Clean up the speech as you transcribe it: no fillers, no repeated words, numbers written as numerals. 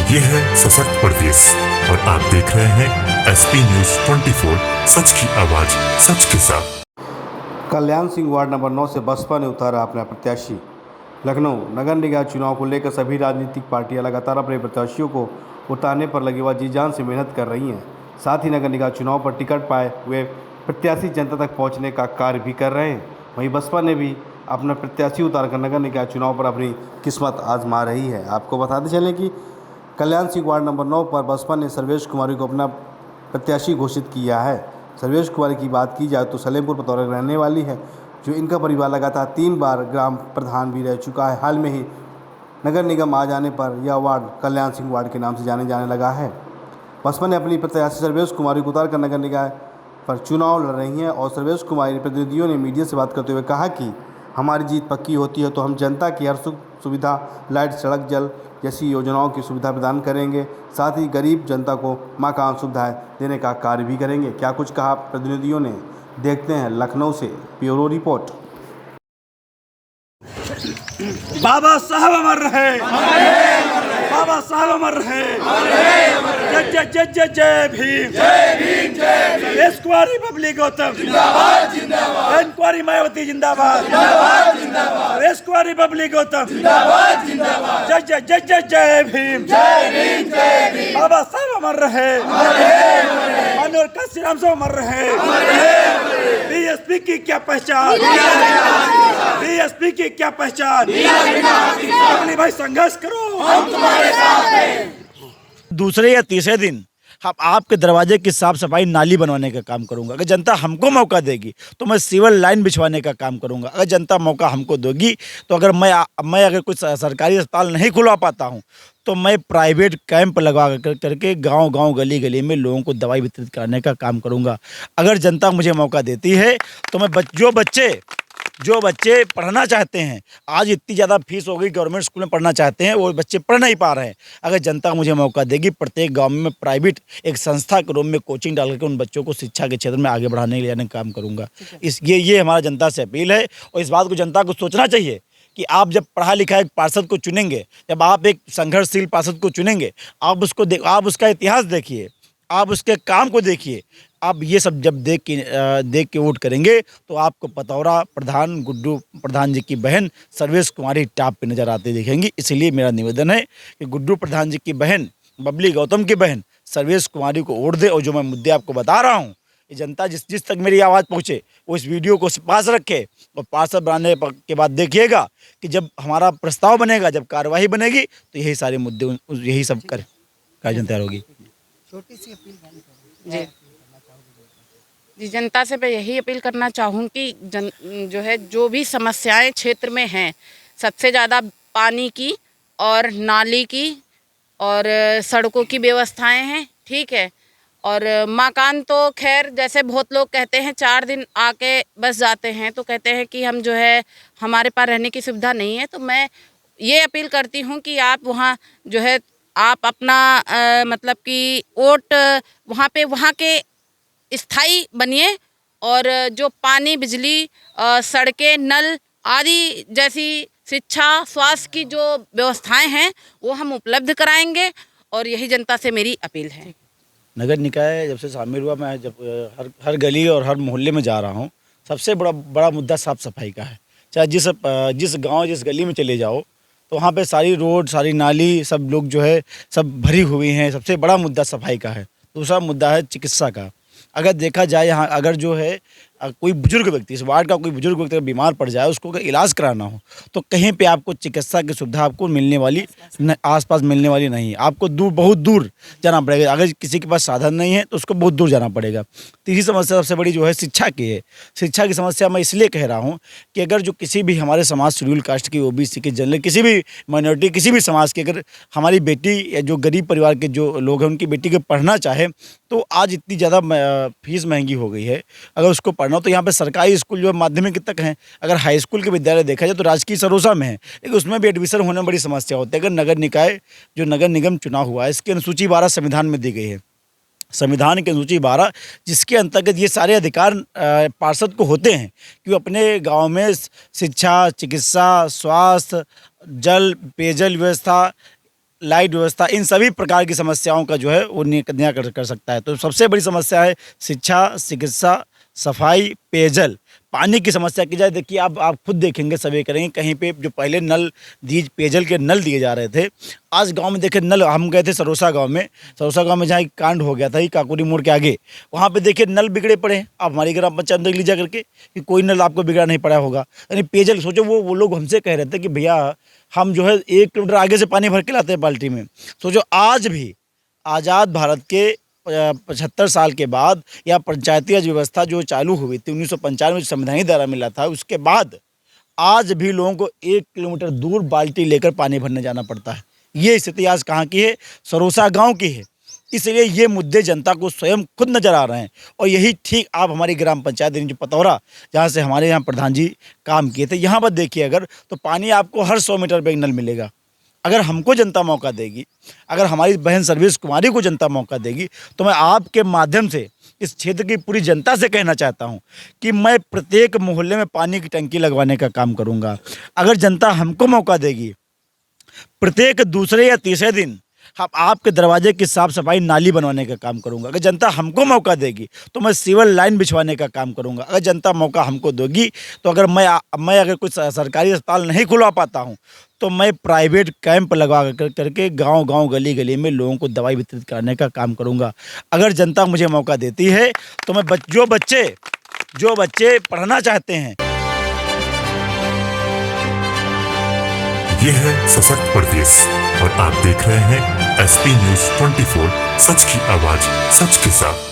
ये है सशक्त प्रदेश और आप देख रहे हैं एसपी न्यूज 24, सच की आवाज सच के साथ। कल्याण सिंह वार्ड नंबर 9 से बसपा ने उतारा अपना प्रत्याशी। लखनऊ नगर निगम चुनाव को लेकर सभी राजनीतिक पार्टियां लगातार अपने प्रत्याशियों को उतारने पर लगी व जी जान से मेहनत कर रही हैं। साथ ही नगर निगम चुनाव पर टिकट पाए हुए प्रत्याशी जनता तक पहुंचने का कार्य भी कर रहे हैं। वहीं बसपा ने भी अपना प्रत्याशी उतारकर नगर निगम चुनाव पर अपनी किस्मत आजमा रही है। आपको बताते चलें कि कल्याण सिंह वार्ड नंबर 9 पर बसपा ने सर्वेश कुमारी को अपना प्रत्याशी घोषित किया है। सर्वेश कुमारी की बात की जाए तो सलेमपुर बतौर रहने वाली है, जो इनका परिवार लगातार 3 बार ग्राम प्रधान भी रह चुका है। हाल में ही नगर निगम आ जाने पर यह वार्ड कल्याण सिंह वार्ड के नाम से जाने लगा है। बसपा ने अपनी प्रत्याशी सर्वेश कुमारी को उतार कर नगर निगम पर चुनाव लड़ रही हैं और सर्वेश कुमारी प्रतिनिधियों ने मीडिया से बात करते हुए कहा कि हमारी जीत पक्की होती है तो हम जनता की हर सुख सुविधा, लाइट, सड़क, जल जैसी योजनाओं की सुविधा प्रदान करेंगे। साथ ही गरीब जनता को मकान सुविधाएं देने का कार्य भी करेंगे। क्या कुछ कहा प्रतिनिधियों ने, देखते हैं लखनऊ से ब्यूरो रिपोर्ट। बाबा साहब अमर रहे, बाबा साहब अमर रहे। जय जय जय जय जय भीम, जय भीम, जय भीम। देश कुमारी पब्लिक गौतम जिंदाबाद, जिंदाबाद। कुमारी मायावती जिंदाबाद, जिंदाबाद, जिंदाबाद। देश कुमारी पब्लिक गौतम जिंदाबाद, जिंदाबाद। जय जय जय जय जय भीम, जय भीम, जय भीम। बाबा साहब अमर रहे, मनोहर काशीराम साहब अमर रहे। बीएसपी की क्या पहचान, बीएसपी की क्या पहचान। अपनी भाई संघर्ष करो, हम तुम्हारे साथ हैं। दूसरे या तीसरे दिन हम आपके दरवाजे की साफ सफाई, नाली बनवाने का काम करूंगा। अगर जनता हमको मौका देगी तो मैं सिविल लाइन बिछवाने का काम करूंगा। अगर जनता मौका हमको देगी तो अगर मैं अगर कुछ सरकारी अस्पताल नहीं खुलवा पाता हूं तो मैं प्राइवेट कैंप लगा करके गांव गली गली में लोगों को दवाई वितरित कराने का काम करूंगा। अगर जनता मुझे मौका देती है तो मैं जो बच्चे पढ़ना चाहते हैं, आज इतनी ज़्यादा फीस हो गई, गवर्नमेंट स्कूल में पढ़ना चाहते हैं, वो बच्चे पढ़ नहीं पा रहे हैं। अगर जनता मुझे मौका देगी, प्रत्येक गांव में प्राइवेट एक संस्था के रूप में कोचिंग डाल करके उन बच्चों को शिक्षा के क्षेत्र में आगे बढ़ाने के लिए काम करूंगा। ये हमारा जनता से अपील है। और इस बात को जनता को सोचना चाहिए कि आप जब पढ़ा लिखा एक पार्षद को चुनेंगे, जब आप एक संघर्षशील पार्षद को चुनेंगे, आप उसका इतिहास देखिए, आप उसके काम को देखिए। आप ये सब जब देख के वोट करेंगे तो आपको पतौरा प्रधान गुड्डू प्रधान जी की बहन सर्वेश कुमारी टॉप पे नज़र आते दिखेंगी। इसलिए मेरा निवेदन है कि गुड्डू प्रधान जी की बहन, बबली गौतम की बहन सर्वेश कुमारी को वोट दे। और जो मैं मुद्दे आपको बता रहा हूँ, ये जनता जिस तक मेरी आवाज़ पहुँचे वो इस वीडियो को पास रखे और पार्षद बनाने के बाद देखिएगा कि जब हमारा प्रस्ताव बनेगा, जब कार्यवाही बनेगी तो यही सारे मुद्दे, यही सब कार्य तैयार होगी। छोटी सी अपील जी जनता से मैं यही अपील करना चाहूँ कि जो भी समस्याएं क्षेत्र में हैं, सबसे ज़्यादा पानी की और नाली की और सड़कों की व्यवस्थाएं हैं, ठीक है। और मकान तो खैर जैसे बहुत लोग कहते हैं 4 दिन आके बस जाते हैं, तो कहते हैं कि हम हमारे पास रहने की सुविधा नहीं है। तो मैं ये अपील करती हूँ कि आप वहाँ आप अपना मतलब कि वोट वहाँ के स्थायी बनिए और जो पानी, बिजली, सड़कें, नल आदि जैसी शिक्षा, स्वास्थ्य की जो व्यवस्थाएं हैं वो हम उपलब्ध कराएंगे। और यही जनता से मेरी अपील है। नगर निकाय जब से शामिल हुआ, मैं जब हर गली और हर मोहल्ले में जा रहा हूँ, सबसे बड़ा मुद्दा साफ़ सफाई का है। चाहे जिस गांव, जिस गली में चले जाओ तो वहाँ पे सारी रोड, सारी नाली, सब लोग सब भरी हुई हैं। सबसे बड़ा मुद्दा सफाई का है। दूसरा मुद्दा है चिकित्सा का। अगर देखा जाए यहाँ अगर कोई बुजुर्ग व्यक्ति, इस वार्ड का कोई बुजुर्ग व्यक्ति बीमार पड़ जाए, उसको अगर इलाज कराना हो तो कहीं पे आपको चिकित्सा की सुविधा आपको मिलने वाली आसपास मिलने वाली नहीं है। आपको बहुत दूर जाना पड़ेगा। अगर किसी के पास साधन नहीं है तो उसको बहुत दूर जाना पड़ेगा। तीसरी समस्या सबसे बड़ी शिक्षा की है। शिक्षा की समस्या मैं इसलिए कह रहा हूँ कि अगर जो किसी भी हमारे समाज, शेड्यूल कास्ट की, OBC की, जनरल, किसी भी माइनॉरिटी, किसी भी समाज की अगर हमारी बेटी या जो गरीब परिवार के जो लोग हैं उनकी बेटी को पढ़ना चाहे तो आज इतनी ज़्यादा फीस महंगी हो गई है। अगर उसको पढ़ना हो तो यहाँ पे सरकारी स्कूल जो माध्यमिक तक हैं, अगर हाई स्कूल के विद्यालय देखा जाए तो राजकीय सरोसा में है, लेकिन उसमें भी एडमिशन होने में बड़ी समस्या होती है। अगर नगर निगम चुनाव हुआ है, इसकी अनुसूची 12 संविधान में दी गई है। संविधान की अनुसूची 12 जिसके अंतर्गत ये सारे अधिकार पार्षद को होते हैं कि वो अपने गांव में शिक्षा, चिकित्सा, स्वास्थ्य, जल, पेयजल व्यवस्था, लाइट व्यवस्था, इन सभी प्रकार की समस्याओं का जो है वो निराकरण कर सकता है। तो सबसे बड़ी समस्या है शिक्षा, चिकित्सा, सफाई, पेयजल, पानी की समस्या की जाए। देखिए आप खुद देखेंगे, सर्वे करेंगे, कहीं पे जो पहले नल पेयजल के नल दिए जा रहे थे, आज गांव में देखे नल, हम गए थे सरोसा गांव में जहाँ एक कांड हो गया था, ये काकोरी मोड़ के आगे, वहाँ पे देखिए नल बिगड़े पड़े हैं। आप हमारी ग्राम पंचायत देख लीजिए करके कि कोई नल आपको बिगड़ा नहीं पड़ा होगा। यानी पेयजल, सोचो वो लोग हमसे कह रहे थे कि भैया हम जो है 1 किलोमीटर आगे से पानी भर के लाते हैं बाल्टी में। सोचो आज भी आज़ाद भारत के 75 साल के बाद या पंचायती राज व्यवस्था जो चालू हुई थी 1995 में, संवैधानिक दायरा मिला था, उसके बाद आज भी लोगों को 1 किलोमीटर दूर बाल्टी लेकर पानी भरने जाना पड़ता है। ये स्थिति आज कहाँ की है? सरोसा गांव की है। इसलिए ये मुद्दे जनता को स्वयं खुद नज़र आ रहे हैं। और यही ठीक आप हमारी ग्राम पंचायत जो पतौरा, जहाँ से हमारे यहाँ प्रधान जी काम किए थे, यहाँ पर देखिए अगर तो पानी आपको हर 100 मीटर पर एक नल मिलेगा। अगर हमको जनता मौका देगी, अगर हमारी बहन सर्विस कुमारी को जनता मौका देगी, तो मैं आपके माध्यम से इस क्षेत्र की पूरी जनता से कहना चाहता हूं कि मैं प्रत्येक मोहल्ले में पानी की टंकी लगवाने का काम करूंगा। अगर जनता हमको मौका देगी, प्रत्येक दूसरे या तीसरे दिन हम आपके दरवाजे की साफ़ सफाई, नाली बनवाने का काम करूंगा। अगर जनता हमको मौका देगी तो मैं सीवर लाइन बिछवाने का काम करूंगा। अगर जनता मौका हमको देगी तो अगर मैं अगर कुछ सरकारी अस्पताल नहीं खुलवा पाता हूं तो मैं प्राइवेट कैंप लगवा करके गांव गली गली में लोगों को दवाई वितरित करने का काम करूंगा। अगर जनता मुझे मौका देती है तो मैं जो बच्चे पढ़ना चाहते हैं। ये है सशक्त प्रदेश और आप देख रहे हैं एसपी न्यूज 24, सच की आवाज सच के साथ।